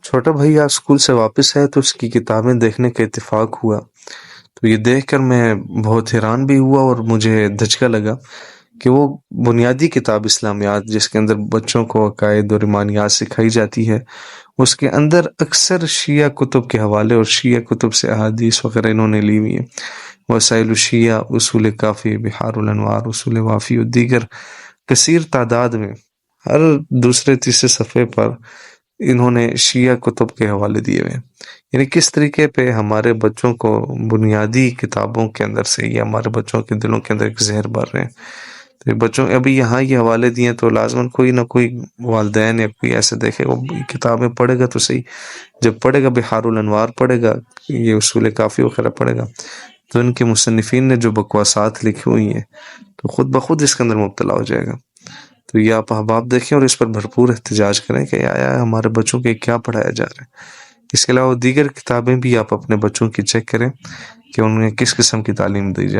چھوٹا بھائی آج اسکول سے واپس آیا تو اس کی کتابیں دیکھنے کا اتفاق ہوا، تو یہ دیکھ کر میں بہت حیران بھی ہوا اور مجھے دھچکا لگا کہ وہ بنیادی کتاب اسلامیات جس کے اندر بچوں کو عقائد اور ایمانیات سکھائی جاتی ہے، اس کے اندر اکثر شیعہ کتب کے حوالے اور شیعہ کتب سے احادیث وغیرہ انہوں نے لی ہوئی ہیں۔ وسائل الشیعہ، اصول کافی، بحار الانوار، اصول وافی اور دیگر کثیر تعداد میں ہر دوسرے تیسرے صفحے پر انہوں نے شیعہ کتب کے حوالے دیے ہوئے ہیں۔ یعنی کس طریقے پہ ہمارے بچوں کو بنیادی کتابوں کے اندر سے یا ہمارے بچوں کے دلوں کے اندر ایک زہر بھر رہے ہیں۔ تو بچوں ابھی یہاں یہ حوالے دیے تو لازماً کوئی نہ کوئی والدین یا کوئی ایسے دیکھے وہ کتابیں پڑھے گا تو صحیح، جب پڑھے گا بحار الانوار پڑھے گا، یہ اصول کافی وغیرہ پڑھے گا، تو ان کے مصنفین نے جو بکواسات لکھی ہوئی ہیں تو خود بخود اس کے اندر مبتلا ہو جائے گا۔ تو یہ آپ احباب دیکھیں اور اس پر بھرپور احتجاج کریں کہ آیا ہمارے بچوں کے کیا پڑھایا جا رہا ہے۔ اس کے علاوہ دیگر کتابیں بھی آپ اپنے بچوں کی چیک کریں کہ انہیں کس قسم کی تعلیم دی جائے۔